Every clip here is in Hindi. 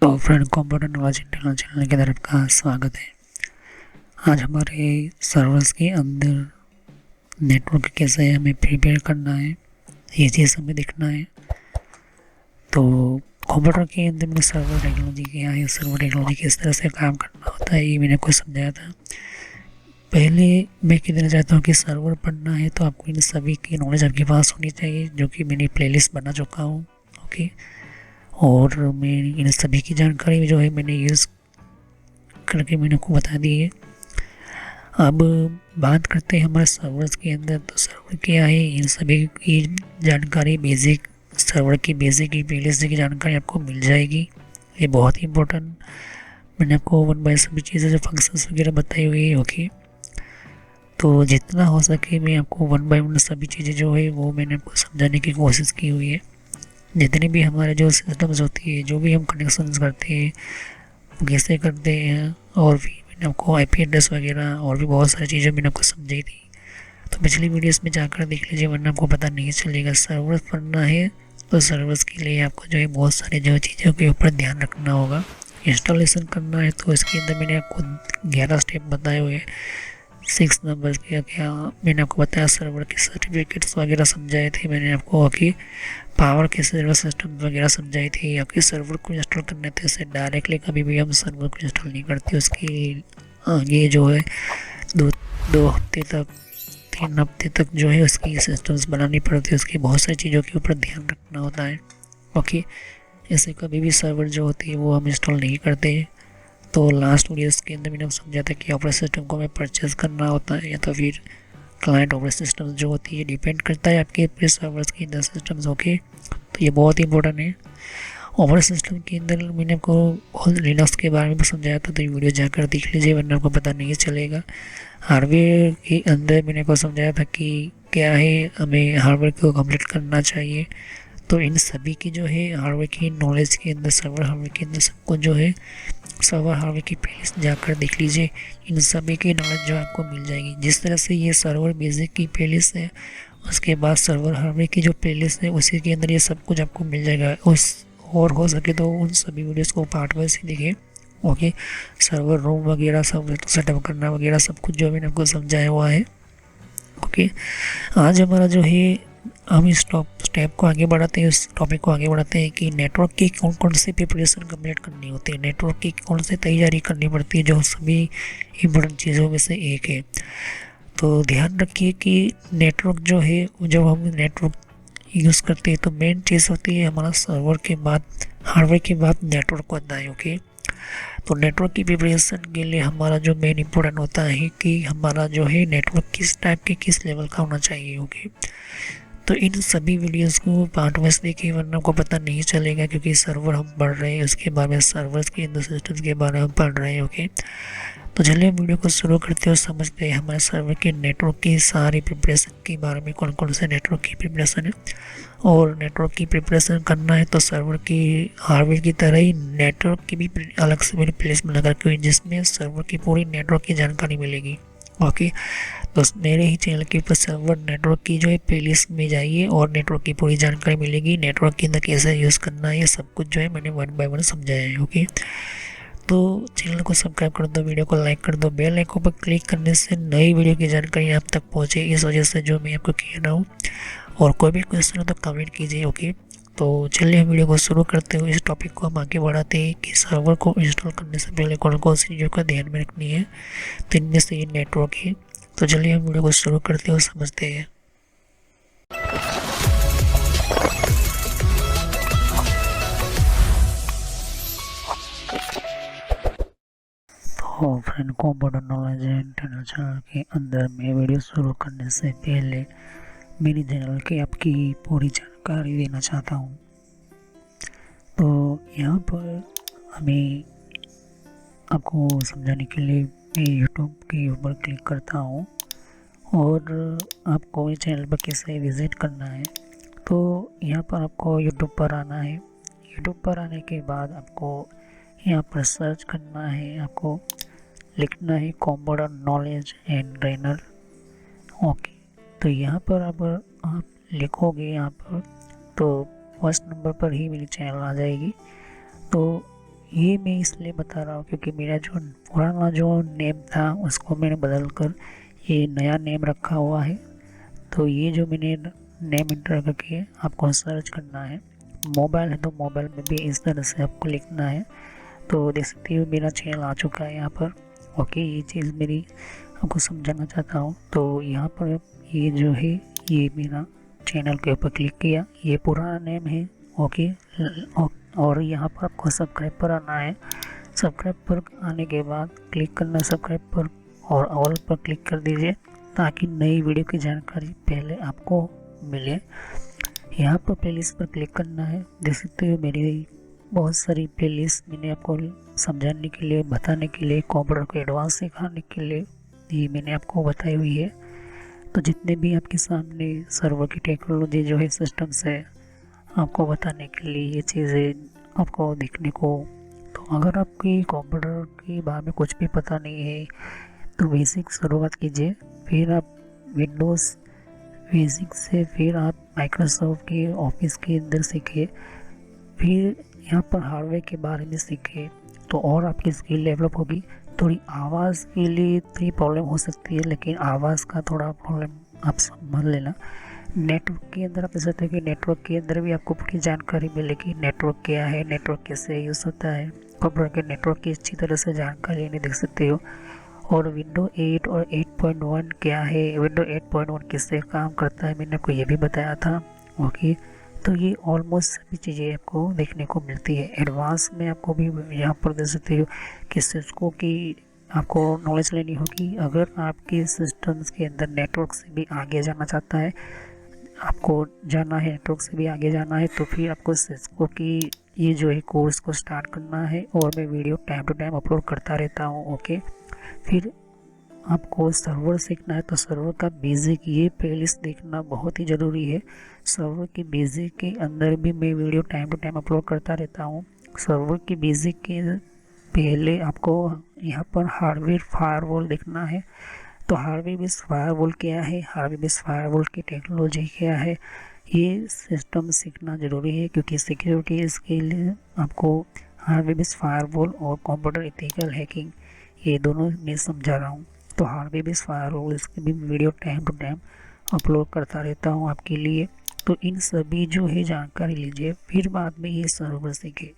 तो friend, computer knowledge internal channel की तरफ का स्वागत है। आज हमारे सर्वर्स के अंदर नेटवर्क कैसे हमें प्रिपेयर करना है, ये चीज़ हमें देखना है। तो कंप्यूटर के अंदर मैंने सर्वर टेक्नोलॉजी क्या है, सर्वर टेक्नोलॉजी किस तरह से काम करना होता है, ये मैंने आपको समझाया था। पहले मैं कह देना चाहता हूँ कि सर्वर पढ़ना है तो आपको इन सभी की नॉलेज आपके पास होनी चाहिए, जो कि मैंने प्लेलिस्ट बना चुका हूँ। ओके, और मैं इन सभी की जानकारी जो है मैंने यूज़ करके मैंने आपको बता दी है। अब बात करते हैं हमारे सर्वर्स के अंदर। तो सर्वर क्या है, इन सभी की जानकारी बेसिक, सर्वर की बेसिक की प्लेलिस्ट की जानकारी आपको मिल जाएगी। ये बहुत ही इम्पोर्टेंट, मैंने आपको वन बाय सभी चीज़ें जो फंक्शंस वगैरह बताई हुई है। ओके, तो जितना हो सके मैं आपको वन बाय वन सभी चीज़ें जो है वो मैंने आपको समझाने की कोशिश की हुई है। जितने भी हमारे जो सिस्टम्स होती है, जो भी हम कनेक्शंस करते हैं वो कैसे करते हैं, और भी मैंने आपको आईपी एड्रेस वगैरह और भी बहुत सारी चीज़ें मैंने आपको समझाई थी। तो पिछली वीडियोस में जाकर देख लीजिए, वरना आपको पता नहीं चलेगा। सर्वर पढ़ना है तो सर्वर्स के लिए आपको जो है बहुत सारी जो चीज़ों के ऊपर ध्यान रखना होगा। इंस्टॉलेशन करना है तो इसके अंदर मैंने आपको 11 स्टेप बताए हुए हैं। 6 नंबर क्या क्या मैंने आपको बताया, सर्वर के सर्टिफिकेट्स वगैरह समझाए थे मैंने आपको कि पावर के सर्वर सिस्टम वगैरह समझाई थी। आपके सर्वर को इंस्टॉल करने थे से डायरेक्टली कभी भी हम सर्वर को इंस्टॉल नहीं करते, उसकी आगे जो है दो दो हफ्ते तक, 3 हफ्ते तक जो है उसकी सिस्टम्स बनानी पड़ती है, उसकी बहुत सारी चीज़ों के ऊपर ध्यान रखना होता है। ओके, ऐसे कभी भी सर्वर जो होती है वो हम इंस्टॉल नहीं करते। तो लास्ट वीडियोस के अंदर मैंने समझा था कि ऑपरेटिंग सिस्टम को हमें परचेज़ करना होता है या तो फिर क्लाइंट ऑपरेटिंग सिस्टम जो होती है, डिपेंड करता है आपके पूरे सर्वर्स के अंदर सिस्टम्स। ओके, तो ये बहुत ही इंपॉर्टेंट है। ऑपरेटिंग सिस्टम के अंदर मैंने आपको लिनक्स के बारे में भी समझाया था, तो ये वीडियो जाकर देख लीजिए, वरना आपको पता नहीं चलेगा। हार्डवेयर के अंदर मैंने आपको समझाया था कि क्या है, हमें हार्डवेयर को कंप्लीट करना चाहिए। तो इन सभी की जो है हार्डवेयर की नॉलेज के अंदर, सर्वर हार्डवेयर के अंदर सबको जो है सर्वर हार्डवेयर की प्लेलिस्ट जाकर देख लीजिए, इन सभी की नॉलेज जो आपको मिल जाएगी। जिस तरह से ये सर्वर बेसिक की प्लेलिस्ट है, उसके बाद सर्वर हार्डवेयर की जो प्लेलिस्ट है उसी के अंदर ये सब कुछ आपको मिल जाएगा। उस और हो सके तो उन सभी वीडियोस को पार्ट वाइज ही देखें। ओके, सर्वर रूम वगैरह सब सेटअप करना वगैरह सब कुछ जो मैंने आपको समझाया हुआ है। ओके, आज हमारा जो है, हम इस स्टेप को आगे बढ़ाते हैं, इस टॉपिक को आगे बढ़ाते हैं कि नेटवर्क की कौन कौन सी प्रिपरेशन कंप्लीट करनी होती है, नेटवर्क की कौन सी तैयारी करनी पड़ती है, जो सभी इम्पोर्टेंट चीज़ों में से एक है। तो ध्यान रखिए कि नेटवर्क जो है, जब हम नेटवर्क यूज़ करते हैं तो मेन चीज़ होती है हमारा सर्वर के बाद, हार्डवेयर के बाद नेटवर्क होता है। ओके, तो नेटवर्क की प्रिपरेशन के लिए हमारा जो मेन इम्पोर्टेंट होता है कि हमारा जो है नेटवर्क किस टाइप के, किस लेवल का होना चाहिए। ओके, तो इन सभी वीडियोस को पार्ट वाइज देखिए, वरना आपको पता नहीं चलेगा, क्योंकि सर्वर हम पढ़ रहे हैं, उसके बारे में सर्वर्स के अंदर सिस्टम्स के बारे में हम पढ़ रहे हैं। ओके, तो चलिए वीडियो को शुरू करते हैं और समझते हैं हमारे सर्वर के नेटवर्क की सारी प्रिपरेशन के बारे में, कौन कौन से नेटवर्क की प्रिपरेशन है। और नेटवर्क की प्रिपरेशन करना है तो सर्वर की हार्डवेयर की तरह ही नेटवर्क की भी अलग से मैंने प्लेलिस्ट बना करके, जिसमें सर्वर की पूरी नेटवर्क की जानकारी मिलेगी। ओके, तो मेरे ही चैनल के ऊपर सर्वर नेटवर्क की जो है प्लेलिस्ट में जाइए और नेटवर्क की पूरी जानकारी मिलेगी। नेटवर्क के अंदर कैसे यूज़ करना है, ये सब कुछ जो है मैंने वन बाय वन समझाया है। ओके, तो चैनल को सब्सक्राइब कर दो, वीडियो को लाइक कर दो, बेल आइकन पर क्लिक करने से नई वीडियो की जानकारी आप तक पहुँचे, इस वजह से जो मैं आपको कह रहा हूँ। और कोई भी क्वेश्चन हो तो कमेंट कीजिए। ओके, तो चलिए हम वीडियो को शुरू करते हुए इस टॉपिक को हम आगे बढ़ाते हैं कि सर्वर को इंस्टॉल करने से पहले कौन कौन सी चीज़ों का ध्यान में रखनी है। तो इनमें से ये नेटवर्क है। तो चलिए हम वीडियो को शुरू करते हैं और समझते हैं। तो friend, computer knowledge internal channel के अंदर मैं वीडियो शुरू करने से पहले मेरी चैनल की आपकी पूरी जानकारी देना चाहता हूँ। तो यहाँ पर हमें आपको समझाने के लिए मैं यूट्यूब के ऊपर क्लिक करता हूँ और आपको इस चैनल पर कैसे विज़िट करना है। तो यहाँ पर आपको यूट्यूब पर आना है। यूट्यूब पर आने के बाद आपको यहाँ पर सर्च करना है, आपको लिखना है computer knowledge and trainer. Okay, तो यहाँ पर अब आप लिखोगे यहाँ पर, तो फर्स्ट नंबर पर ही मेरी चैनल आ जाएगी। तो ये मैं इसलिए बता रहा हूँ क्योंकि मेरा जो पुराना जो नेम था उसको मैंने बदल कर ये नया नेम रखा हुआ है। तो ये जो मैंने नेम इंटर करके आपको सर्च करना है, मोबाइल है तो मोबाइल में भी इस तरह से आपको लिखना है। तो देख सकते हो मेरा चैनल आ चुका है यहाँ पर। ओके, ये चीज़ मेरी आपको समझाना चाहता हूँ। तो यहाँ पर ये जो है ये मेरा चैनल के ऊपर क्लिक किया, ये पुराना नेम है। ओके, और यहाँ पर आपको सब्सक्राइब पर आना है। सब्सक्राइब पर आने के बाद क्लिक करना सब्सक्राइब पर और ऑल पर क्लिक कर दीजिए ताकि नई वीडियो की जानकारी पहले आपको मिले। यहाँ पर प्लेलिस्ट पर क्लिक करना है। देख सकते हो मेरी बहुत सारी प्लेलिस्ट मैंने आपको समझाने के लिए, बताने के लिए, कंप्यूटर को एडवांस सिखाने के लिए ये मैंने आपको बताई हुई है। तो जितने भी आपके सामने सर्वर की टेक्नोलॉजी जो है, सिस्टम्स है, आपको बताने के लिए ये चीज़ें आपको देखने को। तो अगर आपकी कंप्यूटर के बारे में कुछ भी पता नहीं है तो बेसिक शुरुआत कीजिए, फिर आप विंडोज़ बेसिक से फिर आप माइक्रोसॉफ्ट के ऑफिस के अंदर सीखे, फिर यहाँ पर हार्डवेयर के बारे में सीखे तो और आपकी स्किल डेवलप होगी। थोड़ी आवाज़ के लिए थोड़ी प्रॉब्लम हो सकती है, लेकिन आवाज़ का थोड़ा प्रॉब्लम आप समझ लेना। नेटवर्क के अंदर आप देख सकते हैं कि नेटवर्क के अंदर भी आपको पूरी जानकारी मिलेगी। नेटवर्क क्या है, नेटवर्क कैसे यूज़ होता है, कंप्यूटर के नेटवर्क की अच्छी तरह से जानकारी लेने देख सकते हो। और विंडो 8 और 8.1 क्या है, विंडो 8.1 किससे काम करता है, मैंने आपको ये भी बताया था। ओके, तो ये ऑलमोस्ट सभी चीज़ें आपको देखने को मिलती है। एडवांस में आपको भी यहाँ पर देख सकते हो कि सिस्को की आपको नॉलेज लेनी होगी। अगर आपके सिस्टम्स के अंदर नेटवर्क से भी आगे जाना चाहता है, आपको जाना है नेटवर्क से भी आगे जाना है, तो फिर आपको सिस्को की ये जो है कोर्स को स्टार्ट करना है। और मैं video time to time upload करता रहता हूँ। ओके, फिर आपको सर्वर सीखना है तो सर्वर का बेसिक ये प्लेलिस्ट देखना बहुत ही ज़रूरी है। सर्वर की बेसिक के अंदर भी मैं video time to time upload करता रहता हूँ। सर्वर की बेसिक के पहले आपको यहाँ पर हार्डवेयर फायरवॉल देखना है। तो हार्डवेयर बेस्ड फायरवॉल क्या है, हार्डवेयर बेस्ड फायरवॉल की टेक्नोलॉजी क्या है, ये सिस्टम सीखना ज़रूरी है क्योंकि सिक्योरिटी इसके लिए आपको हार्डवेयर बेस्ड फायरवॉल और कंप्यूटर एथिकल हैकिंग ये दोनों मैं समझा रहा हूँ। तो हार्डवेयर बेस्ड फायरवॉल इसके भी video time to time upload करता रहता हूँ आपके लिए। तो इन सभी जो है जानकारी लीजिए, फिर बाद में ये सर्वर सीखे।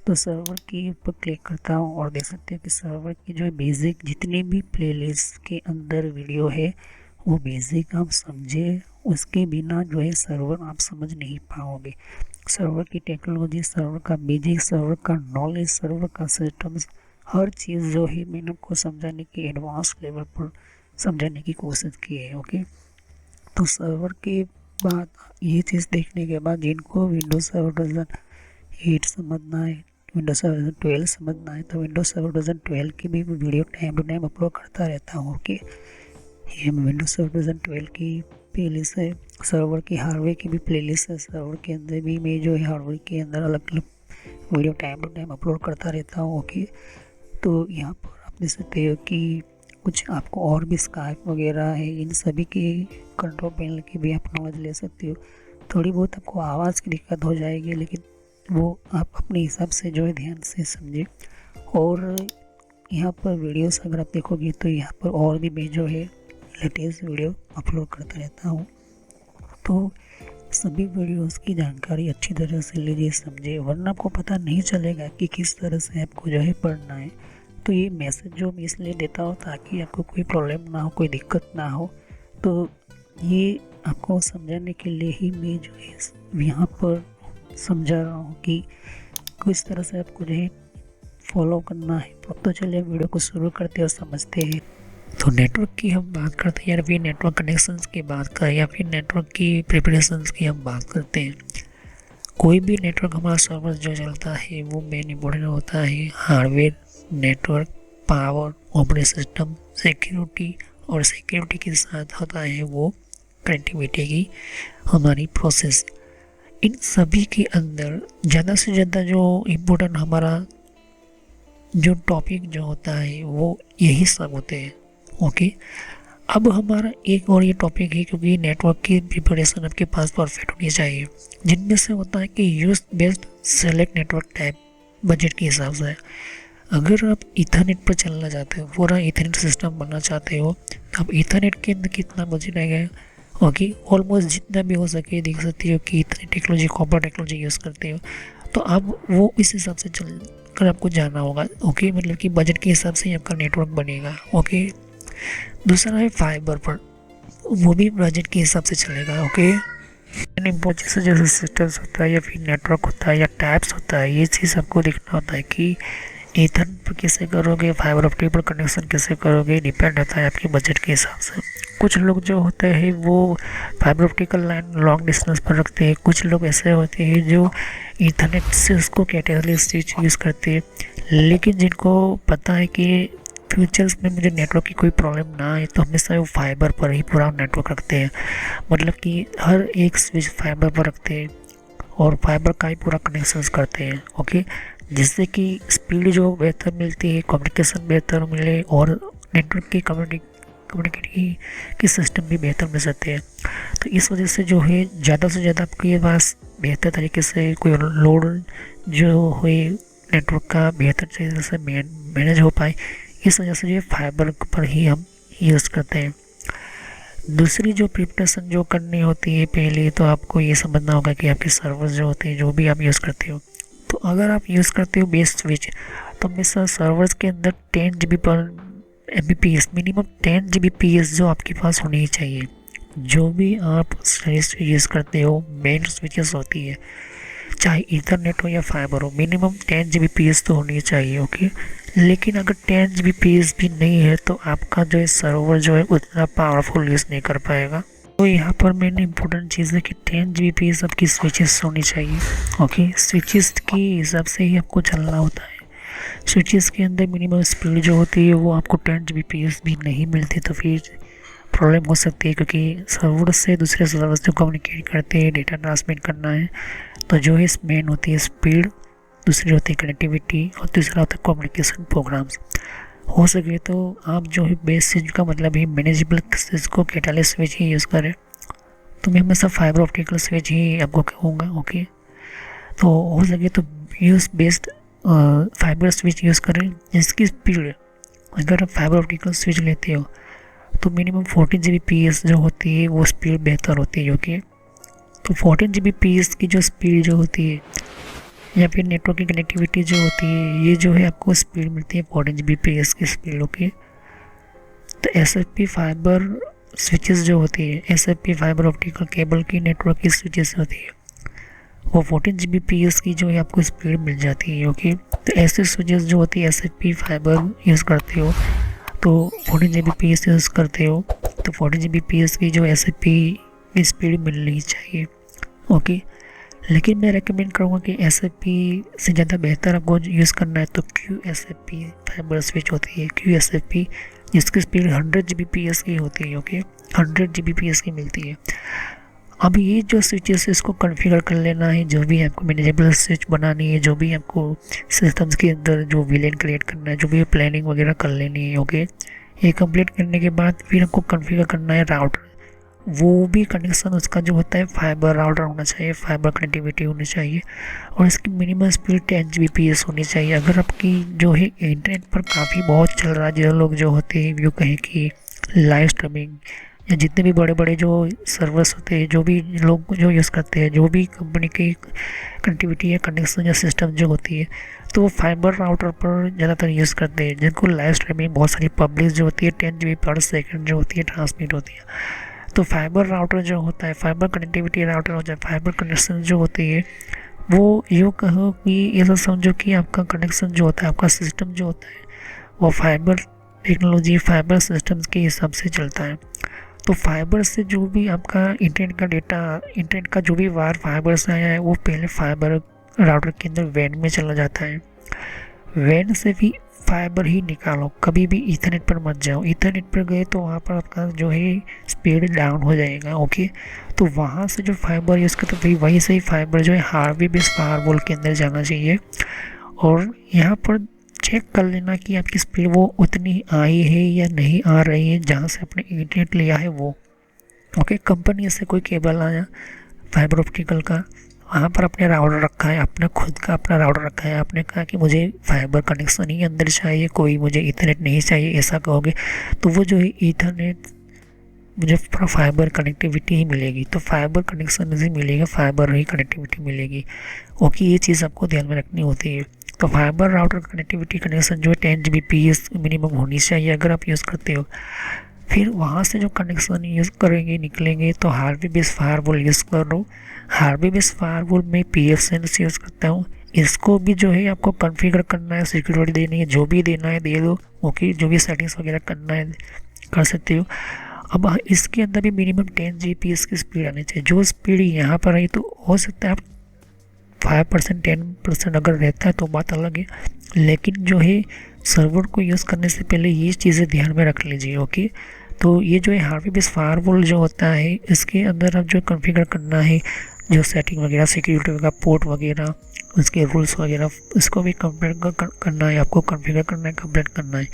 तो सर्वर के ऊपर क्लिक करता हूँ और देख सकते हैं कि सर्वर की जो बेसिक जितनी भी प्लेलिस्ट के अंदर वीडियो है वो बेसिक आप समझे, उसके बिना जो है सर्वर आप समझ नहीं पाओगे। सर्वर की टेक्नोलॉजी, सर्वर का बेसिक, सर्वर का नॉलेज, सर्वर का सिस्टम्स, हर चीज़ जो है मैंने आपको समझाने की एडवांस लेवल पर समझाने की कोशिश की है। ओके, तो सर्वर के बाद ये चीज़ देखने के बाद जिनको विंडोज सर्वर वर्जन 8 समझना है, विंडोज सर्वर वर्जन 12 समझना है, तो विंडोज सर्वर वर्जन 12 की भी video time to time upload करता रहता हूँ। ओके, ये विंडोज सर्वर वर्जन 12 की प्लेलिस्ट है। सर्वर की हार्डवेयर की भी प्लेलिस्ट है। सर्वर के अंदर भी मैं जो है हार्डवेयर के अंदर अलग अलग video time to time upload करता रहता हूँ। ओके, तो यहाँ पर आप देख सकते हो कि कुछ आपको और भी स्काइप वगैरह है, इन सभी के कंट्रोल पैनल की भी आप नॉलेज ले सकते हो। थोड़ी बहुत आपको आवाज़ की दिक्कत हो जाएगी, लेकिन वो आप अपने हिसाब से जो है ध्यान से समझे। और यहाँ पर वीडियोस अगर आप देखोगे तो यहाँ पर और भी मैं जो है लेटेस्ट वीडियो अपलोड करता रहता हूँ। तो सभी वीडियोस की जानकारी अच्छी तरह से लीजिए, समझे, वरना आपको पता नहीं चलेगा कि किस तरह से आपको जो है पढ़ना है। तो ये मैसेज जो मैं इसलिए देता हूँ ताकि आपको कोई प्रॉब्लम ना हो, कोई दिक्कत ना हो। तो ये आपको समझाने के लिए ही मैं जो है यहाँ पर समझा रहा हूँ कि किस तरह से आपको जो है फॉलो करना है। तो चलिए वीडियो को शुरू करते और समझते हैं। तो नेटवर्क की हम बात करते हैं या फिर नेटवर्क कनेक्शंस की बात करें या फिर नेटवर्क की प्रिपरेशंस की हम बात करते हैं। कोई भी नेटवर्क हमारा सर्वर जो चलता है वो मेन इम्पोर्टेंट होता है। Hardware, network, power, operating system, security और सिक्योरिटी के साथ होता है वो कनेक्टिविटी की हमारी प्रोसेस। इन सभी के अंदर ज़्यादा से ज़्यादा जो इम्पोर्टेंट हमारा जो टॉपिक जो होता है वो यही सब होते हैं। ओके, अब हमारा एक और ये टॉपिक है क्योंकि नेटवर्क की प्रिपरेशन आपके पास परफेक्ट होनी चाहिए, जिनमें से होता है कि use based select network type. Budget के हिसाब से है। अगर आप ईथरनेट पर चलना चाहते हो, पूरा ईथरनेट सिस्टम बनना चाहते हो, तो आप ईथरनेट के अंदर कितना बजट आएगा? ओके, ऑलमोस्ट जितना भी हो सके देख सकते हो कि Ethernet technology, copper technology use करते हो, तो अब वो इस हिसाब से चल कर आपको जाना होगा। ओके, मतलब कि बजट के हिसाब से ही आपका नेटवर्क बनेगा। ओके, दूसरा है फाइबर पर, वो भी बजट के हिसाब से चलेगा। ओके, जैसे जैसे सिस्टम्स होता है या फिर नेटवर्क होता है या टैप्स होता है, ये चीज़ आपको देखना होता है कि ईथरनेट पर कैसे करोगे, फाइबर ऑप्टिक पर कनेक्शन कैसे करोगे, डिपेंड होता है आपके बजट के हिसाब से। कुछ लोग जो होते हैं वो fibre optical line long distance पर रखते हैं, कुछ लोग ऐसे होते हैं जो ईथरनेट से उसको कैटेगरी स्विच यूज़ करते हैं। लेकिन जिनको पता है कि फ्यूचर्स में मुझे नेटवर्क की कोई प्रॉब्लम ना आए, तो हमेशा वो फाइबर पर ही पूरा नेटवर्क रखते हैं। मतलब कि हर एक स्विच फाइबर पर रखते हैं और फाइबर का ही पूरा कनेक्शंस करते हैं। ओके, जिससे कि स्पीड जो बेहतर मिलती है, कम्युनिकेशन बेहतर मिले और नेटवर्क की कम्युनिकेटी की सिस्टम भी बेहतर मिल सकते हैं। तो इस वजह से जो है ज़्यादा से ज़्यादा आपके पास बेहतर तरीके से कोई लोड जो हुई नेटवर्क का बेहतर तरीके से मैनेज हो पाए, इस वजह से जो फाइबर पर ही हम यूज़ करते हैं। दूसरी जो प्रिपरेशन जो करनी होती है, पहले तो आपको ये समझना होगा कि आपके सर्वर्स जो होते हैं, जो भी आप यूज़ करते हो, तो अगर आप यूज़ करते हो बेस स्विच, तो हमेशा सर्वर्स के अंदर 10 GB पर Mbps, मिनिमम 10 Gbps जो आपके पास होनी ही चाहिए। जो भी आप सर्विस यूज़ करते हो, मेन स्विचेस होती है, चाहे ईथरनेट हो या फाइबर हो, मिनिमम 10 Gbps तो होनी चाहिए। ओके, लेकिन अगर 10 Gbps भी नहीं है तो आपका जो है सर्वर जो है उतना पावरफुल यूज़ नहीं कर पाएगा। तो यहाँ पर मेन इंपॉर्टेंट चीज़ है कि 10 Gbps आपकी स्विचेस होनी चाहिए। ओके, स्विचेस के हिसाब से ही आपको चलना होता है। स्विचेस के अंदर मिनिमम स्पीड जो होती है वो आपको 10 Gbps भी नहीं मिलती, तो फिर प्रॉब्लम हो सकती है, क्योंकि सर्वर से दूसरे सर्वर से कम्युनिकेट करते हैं, डेटा ट्रांसमिट करना है, तो जो है मेन होती है स्पीड, दूसरी होती है कनेक्टिविटी और तीसरा होता है कम्युनिकेशन प्रोग्राम्स। हो सके तो आप जो है बेस स्विच का मतलब ही मैनेजेबल स्विच को कैटलिस्ट स्विच ही यूज़ करें। तो मैं हमेशा फाइबर ऑप्टिकल स्विच ही आपको कहूँगा। ओके, तो हो सके तो use based fibre switch use करें, जिसकी स्पीड, अगर आप फाइबर ऑप्टिकल स्विच लेते हो तो मिनिमम 14 Gbps जो होती है वो स्पीड बेहतर होती है। ओके, तो 14 Gbps की जो स्पीड जो होती है या फिर नेटवर्क की कनेक्टिविटी जो होती है, ये जो है आपको स्पीड मिलती है 14 Gbps की स्पीड। ओके, तो SFP फाइबर स्विचेस जो होती है, SFP फाइबर ऑप्टिकल केबल की नेटवर्क की स्विचेस होती है, वो 14 Gbps की जो है आपको स्पीड मिल जाती है। ओके, तो ऐसे स्विचेस जो होती है SFP फाइबर यूज़ करते हो तो 14 Gbps यूज़ करते हो, तो 14 Gbps की जो SFP की स्पीड मिलनी चाहिए। ओके, लेकिन मैं रेकमेंड करूँगा कि SFP से ज़्यादा बेहतर आपको यूज़ करना है तो QSFP फाइबर स्विच होती है, QSFP, जिसकी स्पीड 100 Gbps की होती है। ओके, 100 Gbps की मिलती है। अब ये जो स्विचेस है इसको कॉन्फ़िगर कर लेना है, जो भी आपको मैनेजेबल स्विच बनानी है, जो भी आपको सिस्टम्स के अंदर जो विलेन क्रिएट करना है, जो भी प्लानिंग वगैरह कर लेनी है। ओके, ये कंप्लीट करने के बाद फिर आपको कॉन्फ़िगर करना है राउटर, वो भी कनेक्शन उसका जो होता है फाइबर राउटर होना चाहिए, फाइबर कनेक्टिविटी होनी चाहिए और इसकी मिनिमम स्पीड 10 Gbps होनी चाहिए। अगर आपकी जो है इंटरनेट पर काफ़ी बहुत चल रहा है, जो लोग जो होते हैं वो कहें कि लाइव स्ट्रीमिंग या जितने भी बड़े बड़े जो सर्वर्स होते हैं, जो भी लोग जो यूज़ करते हैं, जो भी कंपनी की कनेक्टिविटी या कनेक्शन या सिस्टम जो होती है, तो वो फाइबर राउटर पर ज़्यादातर यूज़ करते हैं, जिनको लाइव स्ट्रीमिंग बहुत सारी पब्लिश जो होती है 10 GB पर सेकेंड जो होती है ट्रांसमिट होती है। तो फाइबर राउटर जो होता है, फाइबर कनेक्टिविटी राउटर हो जाए, फाइबर कनेक्शन जो होती है, वो यूँ कहो कि ऐसा समझो कि आपका कनेक्शन जो होता है, आपका सिस्टम जो होता है, वो फाइबर टेक्नोलॉजी, फाइबर सिस्टम्स के हिसाब से चलता है। तो फाइबर से जो भी आपका इंटरनेट का डेटा, इंटरनेट का जो भी वायर फाइबर से आया है, वो पहले फाइबर राउटर के अंदर वैन में चला जाता है। वैन से भी फाइबर ही निकालो, कभी भी ईथरनेट पर मत जाओ। ईथरनेट पर गए तो वहाँ पर आपका जो है स्पीड डाउन हो जाएगा। ओके, तो वहाँ से जो फाइबर यूज़ करते हैं वहीं से ही फाइबर जो है हार्वी बेस फायरवॉल के अंदर जाना चाहिए और यहाँ पर चेक कर लेना कि आपकी स्पीड वो उतनी आई है या नहीं आ रही है जहाँ से आपने इंटरनेट लिया है वो। ओके, कंपनी से कोई केबल आया फाइबर ऑप्टिकल का वहाँ पर अपने राउटर रखा है, अपना खुद का अपना राउटर रखा है, आपने कहा कि मुझे फाइबर कनेक्शन ही अंदर चाहिए, कोई मुझे ईथरनेट नहीं चाहिए, ऐसा कहोगे तो वो जो है ईथरनेट मुझे पूरा फाइबर कनेक्टिविटी ही मिलेगी, तो फाइबर कनेक्शन नहीं मिलेगा, फाइबर ही कनेक्टिविटी मिलेगी। ओके, ये चीज़ आपको ध्यान में रखनी होती है। तो फाइबर राउटर कनेक्टिविटी कनेक्शन जो है 10 Gbps मिनिमम होनी चाहिए अगर आप यूज़ करते हो। फिर वहाँ से जो कनेक्शन यूज़ करेंगे निकलेंगे तो हार्वी बेस फायरवॉल यूज़ कर लो। हार्वी बेस फायरवॉल में PFSense यूज़ करता हूँ। इसको भी जो है आपको कॉन्फ़िगर करना है, सिक्योरिटी देनी है, जो भी देना है दे दो। ओके, जो भी सेटिंग्स वगैरह करना है कर सकते हो। अब इसके अंदर भी मिनिमम 10 Gbps की स्पीड आनी चाहिए। जो स्पीड यहाँ पर आई तो हो सकता है आप 5% 10% अगर रहता है तो बात अलग है, लेकिन जो है सर्वर को यूज़ करने से पहले ये चीज़ें ध्यान में रख लीजिए। ओके, तो ये जो है हार्वी बेस फायरवॉल जो होता है इसके अंदर आप जो कॉन्फ़िगर करना है, जो सेटिंग वगैरह, सिक्योरिटी का पोर्ट वगैरह, उसके रूल्स वगैरह, इसको भी कंप्लीट करना है, आपको कॉन्फ़िगर करना है, कंप्लीट करना है।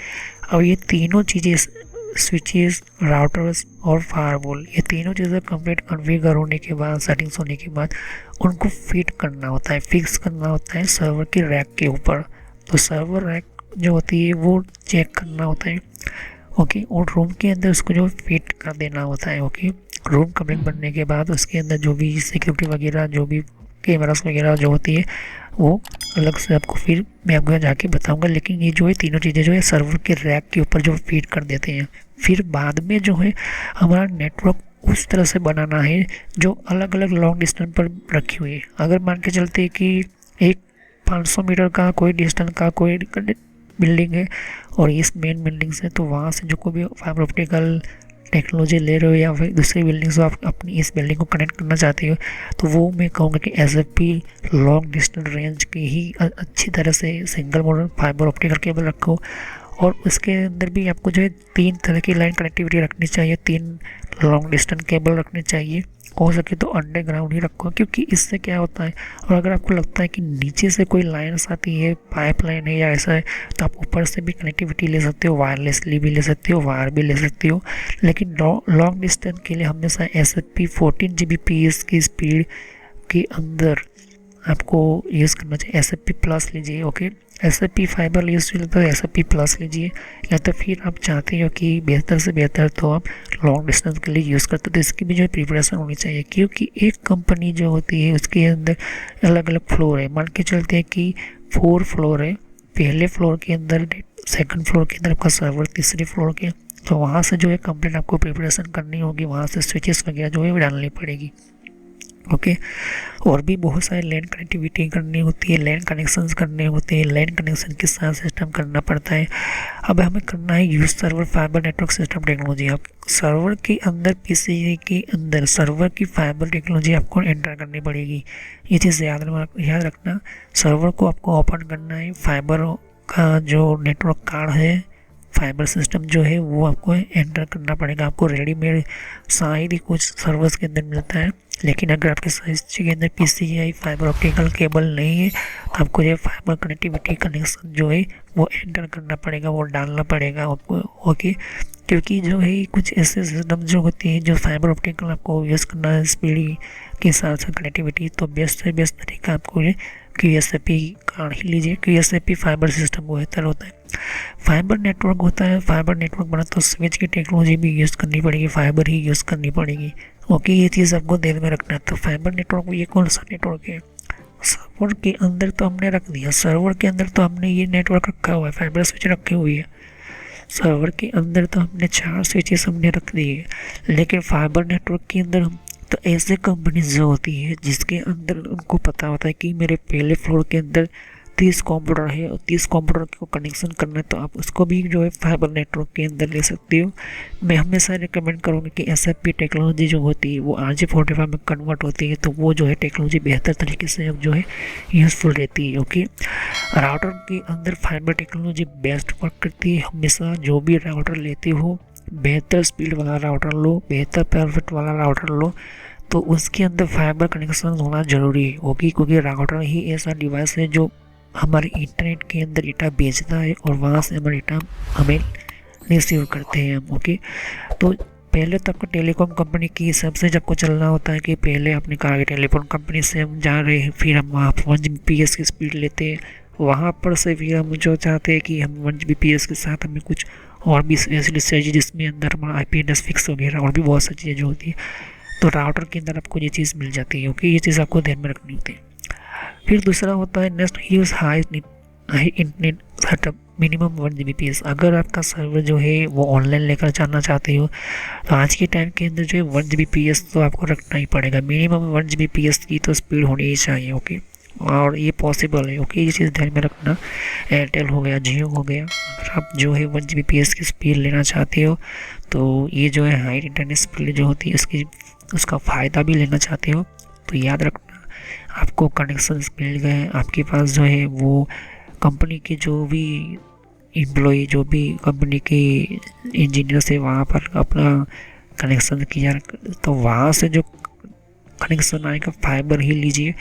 अब ये तीनों चीज़ें, स्विचेस, राउटर्स और फायरवॉल, ये तीनों चीज़ें कंप्लीट कॉन्फ़िगर होने के बाद, सेटिंग्स होने के बाद उनको फिट करना होता है, फिक्स करना होता है सर्वर के रैक के ऊपर। तो सर्वर रैक जो होती है वो चेक करना होता है। ओके, और रूम के अंदर उसको जो फिट कर देना होता है। ओके, रूम कंप्लीट बनने के बाद उसके अंदर जो भी सिक्योरिटी वगैरह, जो भी कैमरास वगैरह जो होती है वो अलग से आपको फिर मैं आपको जाके बताऊंगा। लेकिन ये जो है तीनों चीज़ें जो है सर्वर के रैक के ऊपर जो फीड कर देते हैं। फिर बाद में जो है हमारा नेटवर्क उस तरह से बनाना है जो अलग अलग लॉन्ग डिस्टेंस पर रखी हुई है। अगर मान के चलते हैं कि एक 500 मीटर का कोई डिस्टेंस का कोई बिल्डिंग है और इस मेन बिल्डिंग से, तो वहाँ से जो कोई भी फाइबर ऑप्टिकल टेक्नोलॉजी ले रहे हो या फिर दूसरी बिल्डिंग से आप अपनी इस बिल्डिंग को कनेक्ट करना चाहते हो, तो वो मैं कहूँगा कि SFP लॉन्ग डिस्टेंस रेंज की ही अच्छी तरह से single mode fibre optical cable रखो। और उसके अंदर भी आपको जो है 3 तरह की लाइन कनेक्टिविटी रखनी चाहिए, 3 लॉन्ग डिस्टेंस केबल रखनी चाहिए। हो सके तो अंडरग्राउंड ही रखो, क्योंकि इससे क्या होता है, और अगर आपको लगता है कि नीचे से कोई लाइन्स आती है, पाइपलाइन है या ऐसा है, तो आप ऊपर से भी कनेक्टिविटी ले सकते हो, वायरलेसली भी ले सकते हो, वायर भी ले सकते हो। लेकिन लॉन्ग डिस्टेंस के लिए हमेशा SFP 14 Gbps की स्पीड के अंदर आपको यूज़ करना चाहिए। SFP प्लस लीजिए। ओके, SFP फाइबर यूज़ तो SFP प्लस लीजिए, या तो फिर आप चाहते हो कि बेहतर से बेहतर तो आप लॉन्ग डिस्टेंस के लिए यूज़ करते हो, तो इसकी भी जो है प्रिपरेशन होनी चाहिए। क्योंकि एक कंपनी जो होती है उसके अंदर अलग अलग फ्लोर है। मान के चलते हैं कि 4 फ्लोर है, पहले फ्लोर के अंदर, सेकंड फ्लोर के अंदर आपका सर्वर, तीसरे फ्लोर के, तो वहाँ से जो है कंप्लीट आपको प्रिपरेशन करनी होगी, वहाँ से स्विचेस वगैरह जो है डालनी पड़ेगी। ओके, और भी बहुत सारे लैन कनेक्टिविटी करनी होती है, लैन कनेक्शंस करने होते हैं, लैन कनेक्शन के साथ सिस्टम करना पड़ता है। अब हमें करना है use server fibre network system technology. आप सर्वर के अंदर, PCI के अंदर सर्वर की फाइबर टेक्नोलॉजी आपको एंटर करनी पड़ेगी। ये चीज़ याद रखना। सर्वर को आपको ओपन करना है, फाइबर का जो नेटवर्क कार्ड है, फाइबर सिस्टम जो है वो आपको एंटर करना पड़ेगा। आपको रेडीमेड शायद ही कुछ सर्वर्स के अंदर मिलता है, लेकिन अगर आपके स्विच के अंदर PCI फाइबर ऑप्टिकल केबल नहीं है तो आपको ये फाइबर कनेक्टिविटी कनेक्शन जो है वो एंटर करना पड़ेगा, वो डालना पड़ेगा आपको। ओके, क्योंकि जो है कुछ ऐसे सिस्टम जो होती है जो फाइबर ऑप्टिकल आपको यूज़ करना है स्पीड के साथ साथ कनेक्टिविटी, तो बेस्ट से बेस्ट तरीका आपको ये QSFP कार्ड ही लीजिए। QSFP फाइबर सिस्टम बेहतर होता है। फाइबर नेटवर्क होता है, फाइबर नेटवर्क बना तो स्विच की टेक्नोलॉजी भी यूज़ करनी पड़ेगी, फाइबर ही यूज़ करनी पड़ेगी। ओके, ये चीज़ आपको ध्यान में रखना है। तो फाइबर नेटवर्क ये कौन सा नेटवर्क है? सर्वर के अंदर तो हमने रख दिया, सर्वर के अंदर तो हमने ये नेटवर्क रखा हुआ है, फाइबर स्विच रखी हुई है। सर्वर के अंदर तो हमने 4 स्विचेस हमने रख दिए, लेकिन फाइबर नेटवर्क के अंदर हम तो ऐसे कंपनीज जो होती है जिसके अंदर उनको पता होता है कि मेरे पहले फ्लोर के अंदर 30 कंप्यूटर है और 30 कंप्यूटर को कनेक्शन करना है, तो आप उसको भी जो है फाइबर नेटवर्क के अंदर ले सकते हो। मैं हमेशा रिकमेंड करूँगी कि SFP टेक्नोलॉजी जो होती है वो RJ45 में कन्वर्ट होती है, तो वो जो है टेक्नोलॉजी बेहतर तरीके से अब जो है यूज़फुल रहती है। ओके, राउटर के अंदर फाइबर टेक्नोलॉजी बेस्ट वर्क करती है। हमेशा जो भी राउटर लेते हो बेहतर स्पीड वाला राउटर लो, बेहतर परफेक्ट वाला राउटर लो, तो उसके अंदर फाइबर कनेक्शन होना ज़रूरी है। ओके, क्योंकि राउटर ही ऐसा डिवाइस है जो हमारे इंटरनेट के अंदर डेटा भेजता है और वहाँ से हमारा डेटा हमें रिसीव करते हैं हम। ओके, तो पहले तो आपको टेलीकॉम कंपनी की हिसाब से जब को चलना होता है कि पहले आपने कहा कि टेलीफोन कंपनी से हम जा रहे हैं, फिर हम वहाँ 1 Gbps की स्पीड लेते हैं, वहाँ पर से फिर हम जो चाहते हैं कि हम 1 Gbps के साथ हमें कुछ और भी फैसिलिटीज चाहिए जिसमें अंदर हमारा IP एड्रेस फिक्स वगैरह और भी बहुत सारी चीज़ें जो होती है, तो राउटर के अंदर आपको ये चीज़ मिल जाती है। ओके, ये चीज़ आपको ध्यान में रखनी होती है। फिर दूसरा होता है next use high internet setup minimum 1 Gbps। अगर आपका सर्वर जो है वो ऑनलाइन लेकर जाना चाहते हो तो आज के टाइम के अंदर जो है 1 Gbps तो आपको रखना ही पड़ेगा। मिनिमम 1 Gbps की तो स्पीड होनी ही चाहिए। ओके, और ये पॉसिबल है। ओके, ये चीज़ ध्यान में रखना। एयरटेल हो गया, जियो हो गया, अगर आप जो है 1 Gbps की स्पीड लेना चाहते हो तो ये जो है हाई इंटरनेट स्पीड जो होती है उसका फ़ायदा भी लेना चाहते हो तो याद रखना आपको कनेक्शन मिल गए। आपके पास जो है वो कंपनी के जो भी एम्प्लॉय, जो भी कंपनी के इंजीनियर से वहाँ पर अपना कनेक्शन किया, तो वहाँ से जो कनेक्शन आएगा फाइबर ही लीजिए।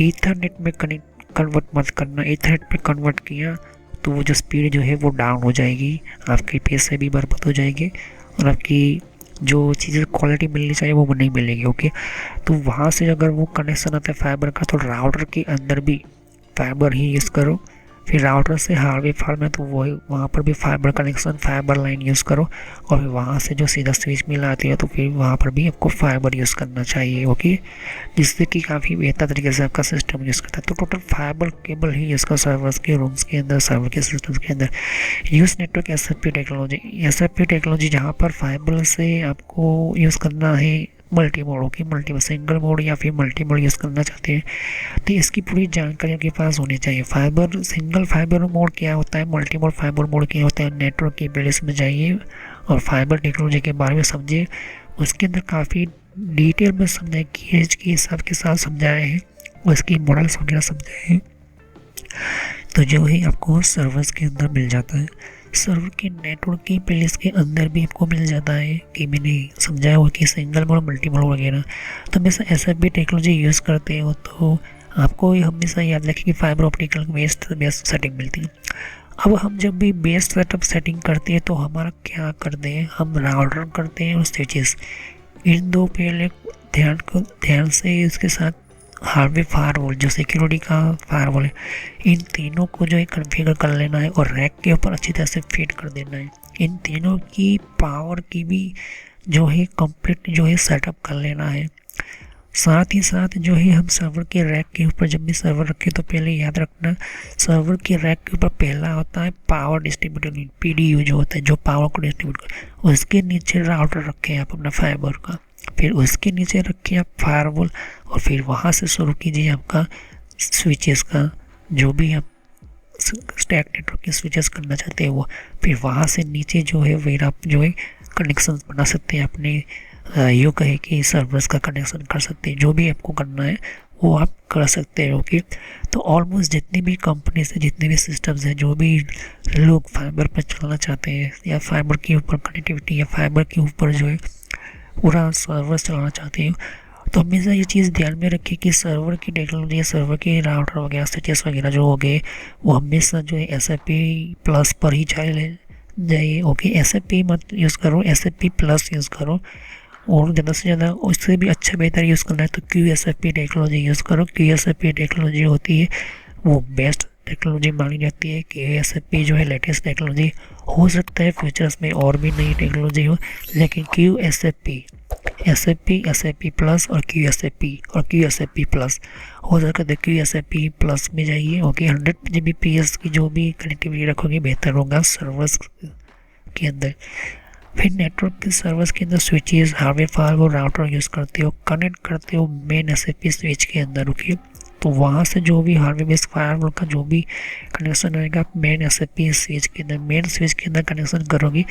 ईथरनेट में कन्वर्ट मत करना। ईथरनेट में कन्वर्ट किया तो वो जो स्पीड जो है वो डाउन हो जाएगी, आपके पैसे भी बर्बाद हो जाएंगे और आपकी जो चीज़ें क्वालिटी मिलनी चाहिए वो नहीं मिलेगी। ओके, तो वहाँ से अगर वो कनेक्शन आता है फाइबर का तो राउटर के अंदर भी फाइबर ही यूज़ करो। फिर राउटर से हार्डवेयर फार्म है तो वही वहाँ पर भी fibre connection, fibre line use करो और फिर वहाँ से जो सीधा स्विच मिलाती है तो फिर वहाँ पर भी आपको फाइबर यूज़ करना चाहिए। ओके, जिससे कि काफ़ी बेहतर तरीके से आपका सिस्टम यूज़ करता है। तो टोटल फाइबर केबल ही यूज़ करो सर्वर्स के रूम्स के अंदर, सर्वर के सिस्टम्स के अंदर। Use network SFP technology. SFP technology जहाँ पर फाइबर से आपको यूज़ करना है multi mode. Okay, multi single mode या फिर मल्टी मोड यूज़ करना चाहते हैं तो इसकी पूरी जानकारी आपके पास होनी चाहिए। फाइबर सिंगल फाइबर मोड क्या होता है, मल्टी मोड फाइबर मोड क्या होता है, नेटवर्क की प्लेलिस्ट में जाइए और फाइबर टेक्नोलॉजी के बारे में समझिए। उसके अंदर काफ़ी डिटेल में समझाए, कीज के हिसाब के साथ समझाए हैं, उसकी मॉडल्स वगैरह समझाए हैं, तो जो है आपको सर्वर्स के अंदर मिल जाता है। सर्वर के नेटवर्क की प्लेलिस्ट के अंदर भी आपको मिल जाता है कि मैंने समझाया हुआ कि सिंगल मोड, मल्टी मोड वगैरह। तो हमेशा SFP टेक्नोलॉजी यूज़ करते हो तो आपको हमेशा याद रखें कि फाइबर ऑप्टिकल बेस्ड सेटिंग मिलती है। अब हम जब भी बेस्ड सेटअप सेटिंग करते हैं तो हमारा क्या करते हैं, हम राउटर करते हैं और स्विचेस, इन दो पहले ध्यान से इसके साथ हार्डवेयर फायरवॉल जो सिक्योरिटी का फायरवॉल है, इन तीनों को जो है कॉन्फ़िगर कर लेना है और रैक के ऊपर अच्छी तरह से फिट कर देना है। इन तीनों की पावर की भी जो है कंप्लीट जो है सेटअप कर लेना है। साथ ही साथ जो है हम सर्वर के रैक के ऊपर जब भी सर्वर रखें तो पहले याद रखना सर्वर के रैक के ऊपर पहला होता है पावर डिस्ट्रीब्यूटर यूनिट, PDU जो होता है जो पावर को डिस्ट्रीब्यूट कर, उसके नीचे राउटर रखें आप अपना फाइबर का, फिर उसके नीचे रखिए आप फायरवॉल और फिर वहाँ से शुरू कीजिए आपका स्विचेस का, जो भी आप स्टैक नेटवर्क के स्विचेस करना चाहते हैं वो, फिर वहाँ से नीचे जो है फिर आप जो है कनेक्शन बना सकते हैं अपने, यूँ कहे कि सर्वर्स का कनेक्शन कर सकते हैं। जो भी आपको करना है वो आप कर सकते हैं। ओके, तो ऑलमोस्ट जितनी भी कंपनीज है, जितने भी सिस्टम्स हैं, जो भी लोग फाइबर पर चलना चाहते हैं या फाइबर के ऊपर कनेक्टिविटी या फाइबर के ऊपर जो है पूरा सर्वर चलाना चाहते हैं, तो हमेशा ये चीज़ ध्यान में रखिए कि सर्वर की टेक्नोलॉजी, सर्वर के राउटर वगैरह स्विचेस वगैरह जो हो गए वो हमेशा जो है SFP प्लस पर ही जाइए। ओके, SFP मत यूज़ करो, SFP प्लस यूज़ करो और ज़्यादा से ज़्यादा उससे भी अच्छा बेहतर यूज़ करना है तो QSFP टेक्नोलॉजी यूज़ करो। QSFP टेक्नोलॉजी होती है वो बेस्ट टेक्नोलॉजी मानी जाती है। QSFP जो है लेटेस्ट टेक्नोलॉजी, हो सकता है फ्यूचर्स में और भी नई टेक्नोलॉजी हो, लेकिन QSFP, SFP प्लस और QSFP प्लस हो सकता है। QSFP प्लस में जाइए। ओके, 100 Gbps की जो भी कनेक्टिविटी रखोगे बेहतर होगा सर्वर्स के अंदर। फिर नेटवर्क के सर्वर्स के अंदर switches, hardware firewall, router use करते हो, कनेक्ट करते हो मेन SFP स्विच के अंदर। ओके, तो वहाँ से जो भी हार्डवेयर बेस्ड फायरवॉल का जो भी कनेक्शन आएगा आप मेन SFP स्विच के अंदर, मेन स्विच के अंदर कनेक्शन करोगे।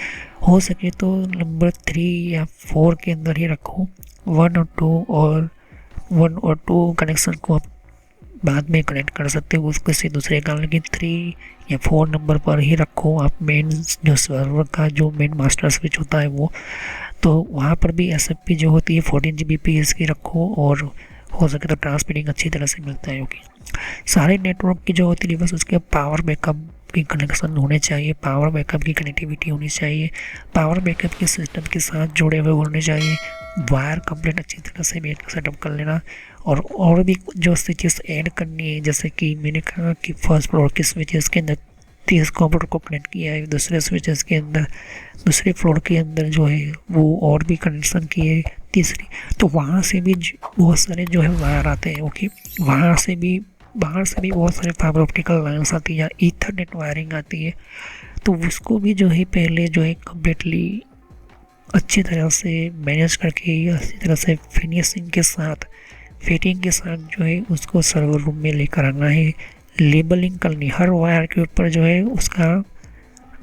हो सके तो नंबर 3 या 4 के अंदर ही रखो। 1 और 2 कनेक्शन को आप बाद में कनेक्ट कर सकते हो उसके से दूसरे का, लेकिन 3 या 4 नंबर पर ही रखो आप मेन जो सर्वर का जो मेन मास्टर स्विच होता है वो। तो वहाँ पर भी SFP जो होती है 14 Gbps की रखो और हो सके तो ट्रांसमिटिंग अच्छी तरह से मिलता है। ओके, सारे नेटवर्क की जो होती है बस उसके पावर बैकअप की कनेक्शन होने चाहिए, पावर बैकअप की कनेक्टिविटी होनी चाहिए, पावर बैकअप के सिस्टम के साथ जुड़े हुए होने चाहिए, वायर कंप्लीट अच्छी तरह से भी सेटअप कर लेना। और भी जो स्विचेस ऐड करनी है, जैसे कि मैंने कहा कि फर्स्ट फ्लोर के स्विचेस के अंदर 30 कंप्यूटर को कनेक्ट किया है, दूसरे स्विचेस के अंदर दूसरे फ्लोर के अंदर जो है वो और भी कनेक्शन किए तीसरी, तो वहाँ से भी बहुत सारे जो है वायर आते हैं। ओके, वहाँ से भी बाहर से भी बहुत सारे फाइबर ऑप्टिकल लाइन्स आती है या ईथरनेट वायरिंग आती है, तो उसको भी जो है पहले जो है कम्प्लीटली अच्छी तरह से मैनेज करके अच्छी तरह से फिनिशिंग के साथ फिटिंग के साथ जो है उसको सर्वर रूम में लेकर आना है। लेबलिंग करनी, हर वायर के ऊपर जो है उसका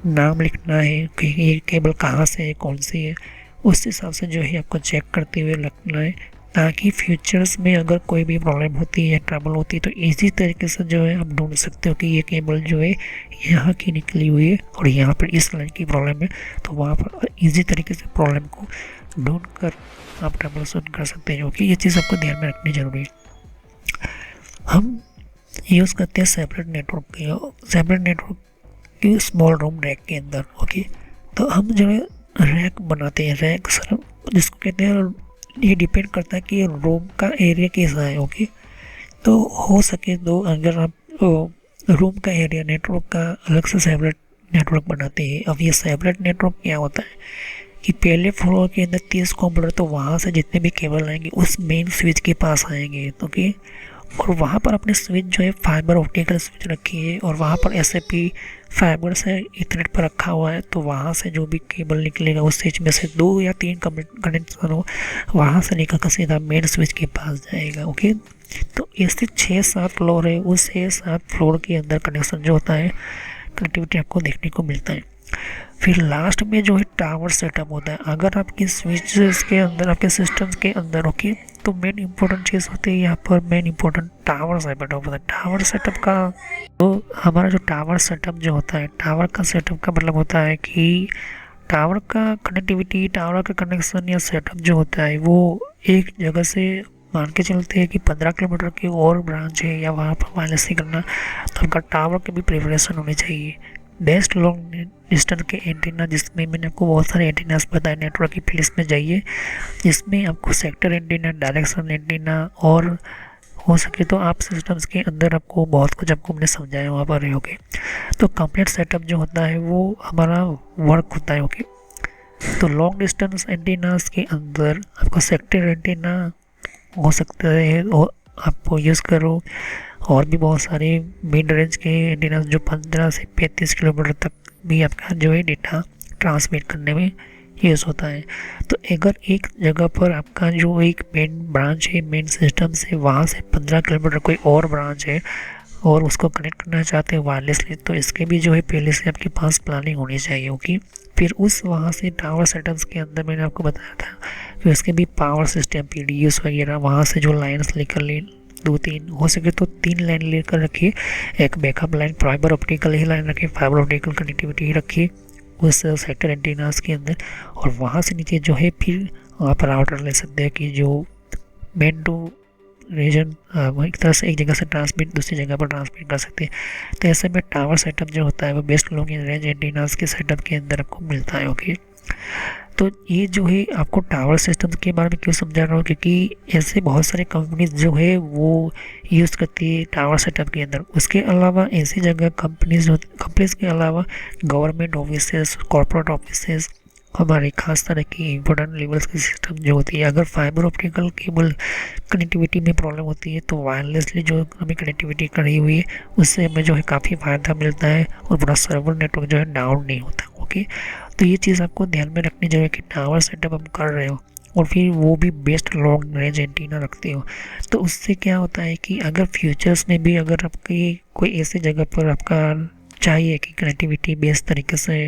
नाम लिखना है कि ये केबल कहाँ से है, कौन सी है, उस हिसाब से जो है आपको चेक करते हुए रखना है, ताकि फ्यूचर्स में अगर कोई भी प्रॉब्लम होती है, ट्रबल होती है, तो इजी तरीके से जो है आप ढूंढ सकते हो कि ये केबल जो है यहाँ की निकली हुई है और यहाँ पर इस लाइन की प्रॉब्लम है, तो वहाँ पर इजी तरीके से प्रॉब्लम को ढूंढ कर आप ट्रबल शूट कर सकते हैं। ओके, ये चीज़ आपको ध्यान में रखनी जरूरी है। हम यूज़ करते हैं सेपरेट नेटवर्क की स्मॉल रूम रैक के अंदर। ओके, तो हम जो है रैक बनाते हैं, रैक सर जिसको कहते हैं, ये डिपेंड करता है कि रूम का एरिया कैसा है। ओके, तो हो सके तो अगर आप रूम का एरिया नेटवर्क का अलग से सेपरेट नेटवर्क बनाते हैं। अब ये सेपरेट नेटवर्क क्या होता है कि पहले फ्लोर के अंदर 30 कंप्यूटर, तो वहाँ से जितने भी केबल आएंगे उस मेन स्विच के पास आएंगे। ओके, और वहाँ पर अपने स्विच जो है फाइबर ऑप्टिकल स्विच रखी है और वहाँ पर एसएपी फाइबर से इथरनेट पर रखा हुआ है, तो वहाँ से जो भी केबल निकलेगा उस स्विच में से 2 या 3 कनेक्शन हो, वहाँ से निकल कर सीधा मेन स्विच के पास जाएगा। ओके, तो ऐसे 6-7 फ्लोर है, उस 6-7 फ्लोर के अंदर कनेक्शन जो होता है, कनेक्टिविटी आपको देखने को मिलता है। फिर लास्ट में जो है टावर सेटअप होता है। अगर आपकी स्विचेस के अंदर, आपके सिस्टम्स के अंदर, ओके, तो मेन इंपॉर्टेंट चीज़ होती है यहाँ पर, मेन इंपॉर्टेंट टावर सेटअप होता है। टावर सेटअप का तो हमारा जो टावर सेटअप जो होता है, टावर का सेटअप का मतलब होता है कि टावर का कनेक्टिविटी, टावर का कनेक्शन या सेटअप जो होता है वो एक जगह से मान के चलते हैं कि 15 किलोमीटर की और ब्रांच है या वहाँ पर वायरलेस करना, तो उनका टावर की भी प्रिपरेशन होनी चाहिए। बेस्ट लॉन्ग डिस्टेंस के एंटीना, जिसमें मैंने आपको बहुत सारे एंटीनास बताए, नेटवर्क की प्लेलिस्ट में जाइए, जिसमें आपको सेक्टर एंटीना, डायरेक्शन एंटीना और हो सके तो आप सिस्टम्स के अंदर आपको बहुत कुछ आपको मैंने समझाया वहाँ पर रहोगे। तो कंप्लीट सेटअप जो होता है वो हमारा वर्क होता है। ओके, तो लॉन्ग डिस्टेंस एंटीनास के अंदर आपको सेक्टर एंटीना हो सकता है और आपको यूज़ करो, और भी बहुत सारे मिड रेंज के एंटीनास जो 15 से 35 किलोमीटर तक भी आपका जो है डेटा ट्रांसमिट करने में यूज़ होता है। तो अगर एक जगह पर आपका जो एक मेन ब्रांच है, मेन सिस्टम से वहाँ से 15 किलोमीटर कोई और ब्रांच है और उसको कनेक्ट करना चाहते हैं वायरलेसली, तो इसके भी जो है पहले से आपके पास प्लानिंग होनी चाहिए। ओके, फिर उस वहाँ से टावर सेटअप्स के अंदर मैंने आपको बताया था कि उसके भी पावर सिस्टम, पीडीएस वगैरह, वहाँ से जो लाइन्स लेकर 2-3 हो सके तो 3 लाइन लेकर रखिए, एक बैकअप लाइन फाइबर ऑप्टिकल ही लाइन रखिए, फाइबर ऑप्टिकल कनेक्टिविटी ही रखिए उस सेक्टर एंटीनास के अंदर, और वहाँ से नीचे जो है फिर आप राउटर ले सकते हैं कि जो मेन टू रीजन एक तरह से एक जगह से ट्रांसमिट दूसरी जगह पर ट्रांसमिट कर सकते हैं। तो ऐसे में टावर सेटअप जो होता है वो बेस्ट लॉन्ग रेंज एंटीनास के सेटअप के अंदर आपको मिलता है। ओके, तो ये जो है आपको टावर सिस्टम के बारे में क्यों समझा रहा हूँ, क्योंकि ऐसे बहुत सारे कंपनीज जो है वो यूज़ करती है टावर सेटअप के अंदर। उसके अलावा ऐसी जगह कंपनीज के अलावा गवर्नमेंट ऑफिसेस, कॉर्पोरेट ऑफिसेस, हमारे खास तरह की इम्पोर्टेंट लेवल्स की सिस्टम जो होती है, अगर फाइबर ऑप्टिकल केबल कनेक्टिविटी में प्रॉब्लम होती है तो वायरलेसली जो हमें कनेक्टिविटी करी हुई है उससे हमें जो है काफ़ी फ़ायदा मिलता है और पूरा सर्वर नेटवर्क जो है डाउन नहीं होता। ओके, तो ये चीज़ आपको ध्यान में रखनी चाहिए कि टावर सेटअप आप कर रहे हो और फिर वो भी बेस्ट लॉन्ग रेंज एंटीना रखते हो, तो उससे क्या होता है कि अगर फ्यूचर्स में भी अगर आपकी कोई ऐसी जगह पर आपका चाहिए कि कनेक्टिविटी बेस्ट तरीके से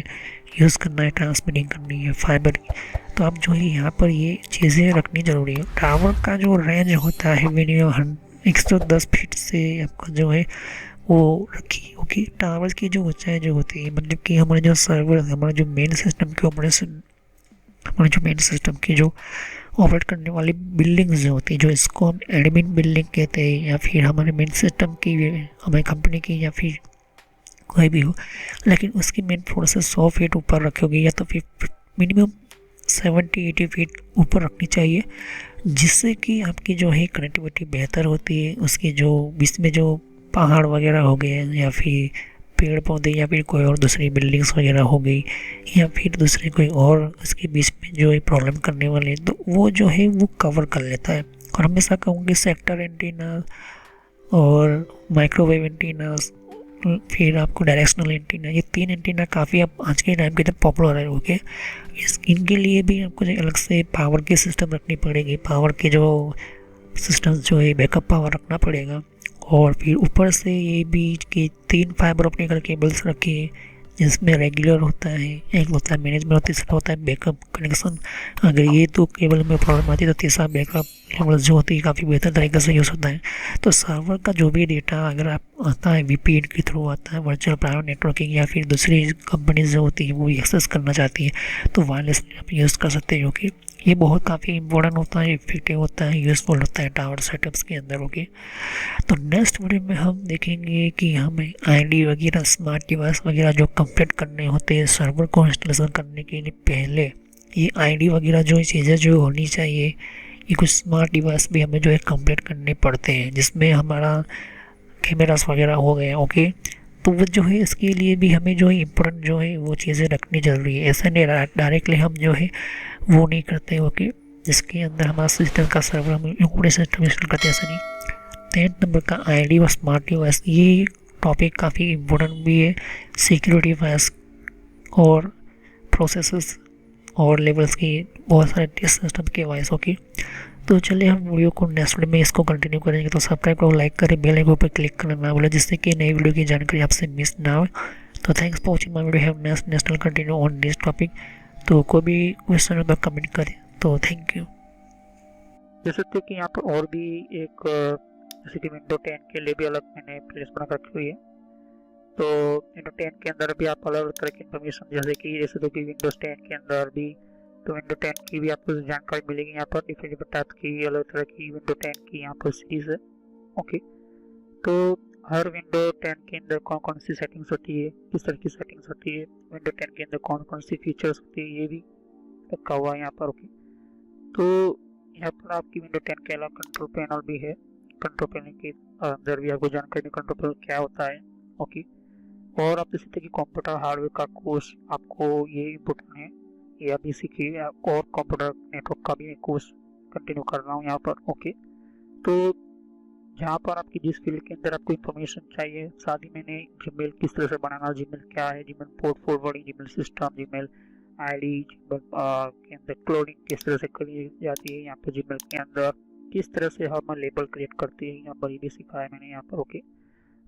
यूज़ करना है, ट्रांसमिटिंग करनी है फाइबर की, तो आप जो है यहाँ पर ये चीज़ें रखनी ज़रूरी है। टावर का जो रेंज होता है मिनिमम 110 फीट से आपका जो है वो रखी। ओके, टावर्स की जो ऊंचाई जो होती है, मतलब कि हमारे जो सर्वर, हमारे जो मेन सिस्टम के हमारे जो मेन सिस्टम की जो ऑपरेट करने वाली बिल्डिंग्स जो होती है, जो इसको हम एडमिन बिल्डिंग कहते हैं, या फिर हमारे मेन सिस्टम की, हमारी कंपनी की, या फिर कोई भी हो, लेकिन उसकी मेन थोड़ा सा 100 फीट ऊपर रखोगे या तो फिर मिनिमम 70-80 फीट ऊपर रखनी चाहिए, जिससे कि आपकी जो है कनेक्टिविटी बेहतर होती है। उसके जो बीच में जो पहाड़ वगैरह हो गए या फिर पेड़ पौधे या फिर कोई और दूसरी बिल्डिंग्स वगैरह हो गई या फिर दूसरे कोई और उसके बीच में जो है प्रॉब्लम करने वाले, तो वो जो है वो कवर कर लेता है। और हमेशा कहूँगी सेक्टर एंटीना और माइक्रोवेव एंटीना, फिर आपको डायरेक्शनल एंटीना, ये 3 एंटीना काफ़ी अब आज के टाइम के अंदर पॉपुलर है। ओके, इनके लिए भी आपको जो अलग से पावर की सिस्टम रखनी पड़ेगी, पावर के जो सिस्टम जो है बैकअप पावर रखना पड़ेगा। और फिर ऊपर से ये भी कि 3 फाइबर ऑप्टिकल केबल्स रखिए, जिसमें रेगुलर होता है, एक होता है मैनेजमेंट और तीसरा होता है बैकअप कनेक्शन। अगर ये 2 केबल में प्रॉब्लम आती है तो तीसरा बैकअप केबल जो होती है काफ़ी बेहतर तरीके से यूज़ होता है। तो सर्वर का जो भी डेटा अगर आप आता है वीपीएन के थ्रू आता है, वर्चुअल प्राइवेट नेटवर्किंग, या फिर दूसरी कंपनीज जो होती है वो एक्सेस करना चाहती है, तो वायरलेसली आप यूज़ कर सकते हो। कि ये बहुत काफ़ी इंपॉर्टेंट होता है, इफेक्टिव होता है, यूज़फुल होता है टावर सेटअप्स के अंदर। ओके, तो नेक्स्ट वीडियो में हम देखेंगे कि हमें आईडी वगैरह, स्मार्ट डिवाइस वगैरह जो कंप्लीट करने होते हैं सर्वर को इंस्टॉलेशन करने के लिए, पहले ये आईडी वगैरह जो चीज़ें जो होनी चाहिए, ये कुछ स्मार्ट डिवाइस भी हमें जो है कंप्लीट करने पड़ते हैं, जिसमें हमारा कैमरास वगैरह हो गए। ओके, तो वो जो है इसके लिए भी हमें जो है इम्पोर्टेंट जो है वो चीज़ें रखनी ज़रूरी है। ऐसा नहीं डायरेक्टली हम जो है वो नहीं करते। ओके, जिसके अंदर हमारा सिस्टम का सर्वर हम पूरे सिस्टम इंस्टॉल करते हैं, ऐसा नहीं। 10 नंबर का आईडी और स्मार्ट डिवाइस, ये टॉपिक काफ़ी इम्पोर्टेंट भी है। सिक्योरिटी वाइज और प्रोसेसेस और लेवल्स की बहुत सारे टेस्ट सिस्टम के वाइज। ओके, तो चलिए हम वीडियो को नेक्स्ट वीडियो में इसको कंटिन्यू करेंगे। तो सब्सक्राइब करो, लाइक करें, बेल आइकन पर क्लिक करना ना भूलें, जिससे कि नई वीडियो की जानकारी आपसे मिस ना हो। तो thanks for watching my video, have next continue on this topic. तो कोई भी क्वेश्चन हो तो कमेंट करें। तो थैंक यू। जैसे थे कि यहाँ पर और भी एक जैसे कि विंडो 10 के लिए भी अलग मैंने प्लेलिस्ट बना रखी हुई है। तो विंडो 10 के अंदर भी आप अलग अलग तरह की इन्फॉर्मेशन, जैसे कि तो कि विंडोज 10 के अंदर भी तो विंडो 10 की भी आपको जानकारी मिलेगी। यहाँ पर डिफरेंट टाइप की अलग तरह की विंडो 10 की यहाँ पर सीरीज है। ओके, तो हर विंडो 10 के अंदर कौन कौन सी सेटिंग्स होती है, किस तरह की सेटिंग्स होती है, विंडो 10 के अंदर कौन कौन सी फीचर्स होती है, ये भी रखा हुआ है यहाँ पर। ओके, तो यहाँ पर आपकी विंडो 10 के अलावा कंट्रोल पैनल भी है। कंट्रोल पैनल के अंदर भी आपको जानकारी कंट्रोल पैनल क्या होता है। ओके, और आप जैसे कि कंप्यूटर हार्डवेयर का कोर्स आपको ये इम्पोर्टेंट है, ये अभी सीखिए। और कंप्यूटर नेटवर्क का भी कोर्स कंटिन्यू कर रहा हूँ यहाँ पर। ओके, तो जहाँ पर आपकी जिस फील्ड के अंदर आपको इन्फॉर्मेशन चाहिए, साथ ही मैंने जीमेल किस तरह से बनाना, जीमेल क्या है, Gmail port forwarding, Gmail system, Gmail ID के अंदर क्लोनिंग किस तरह से करी जाती है, यहाँ पर जीमेल के अंदर किस तरह से हम लेबल क्रिएट करते हैं, यहाँ पर ये भी सिखाया मैंने यहाँ पर। ओके,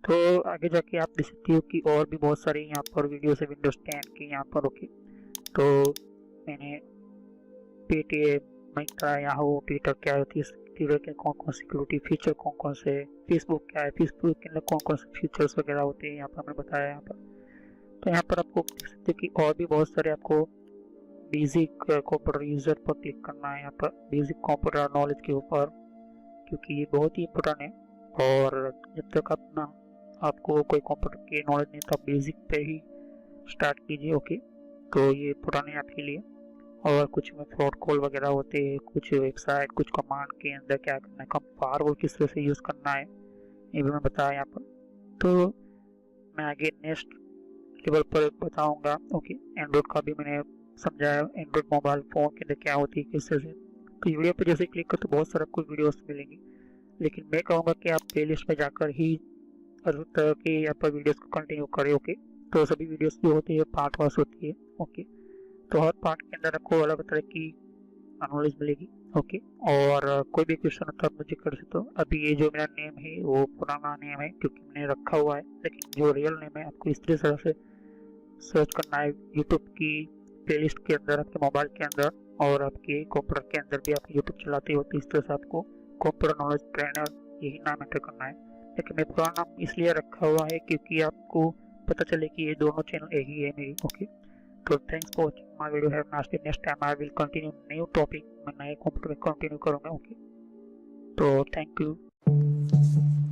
तो आगे जाके आप देख सकते हो कि और भी बहुत सारे यहाँ पर वीडियोस है विंडोज 10 की यहाँ पर। ओके, तो मैंने पेटीएम, मिंत्रा, याहू, ट्विटर क्या होती है, ट्विटर के कौन कौन सिक्योरिटी फीचर कौन कौन से, फेसबुक क्या है, फेसबुक के अंदर कौन कौन से फीचर्स वगैरह होते हैं, यहाँ पर मैंने बताया यहाँ पर। तो यहाँ पर आपको देख सकते हैं कि और भी बहुत सारे आपको बेसिक कंप्यूटर यूजर पर क्लिक करना है, यहाँ पर बेसिक कंप्यूटर नॉलेज के ऊपर, क्योंकि ये बहुत ही इम्पोर्टेंट है। और जब तक अपना आपको कोई कंप्यूटर की नॉलेज नहीं, तो आप बेसिक पे ही स्टार्ट कीजिए। ओके, तो ये इम्पोर्टेंट है आपके लिए। और कुछ में फ्रॉड कॉल वगैरह होते हैं, कुछ वेबसाइट, कुछ कमांड के अंदर क्या करना है, कम फायरवॉल किस तरह से यूज़ करना है, ये भी मैं बताया यहाँ पर। तो मैं आगे नेक्स्ट लेवल पर बताऊंगा। ओके, एंड्रॉइड का भी मैंने समझाया, एंड्रॉइड मोबाइल फ़ोन के अंदर क्या होती है, किस तरह से। तो वीडियो पर जैसे क्लिक कर तो बहुत सारा कुछ वीडियोस मिलेंगी, लेकिन मैं कहूँगा कि आप प्लेलिस्ट में जाकर ही हर तरह के यहाँ पर वीडियोस को कंटिन्यू करें। ओके, तो सभी वीडियोस जो होती है पार्ट वाइज होती है। ओके, तो हर पार्ट के अंदर आपको अलग तरह की नॉलेज मिलेगी। ओके, और कोई भी क्वेश्चन होता है मुझे कर सकते हो। अभी ये जो मेरा नेम है वो पुराना नेम है क्योंकि मैंने रखा हुआ है, लेकिन जो रियल नेम है आपको इस तरह से सर्च करना है यूट्यूब की प्लेलिस्ट के अंदर, आपके मोबाइल के अंदर, और आपके कंप्यूटर के अंदर भी आप यूट्यूब चलाते हो, तो इस तरह से आपको कंप्यूटर नॉलेज ट्रेनर यही नाम एंटर करना है। लेकिन मैं पुराना नाम इसलिए रखा हुआ है क्योंकि आपको पता चले कि ये दोनों चैनल एक ही है मेरी। ओके, तो thanks for watching my video, have nice day. Next time I will continue new topic, मैं नए कंप्यूटर में कंटिन्यू करूँगा। ओके, तो थैंक यू।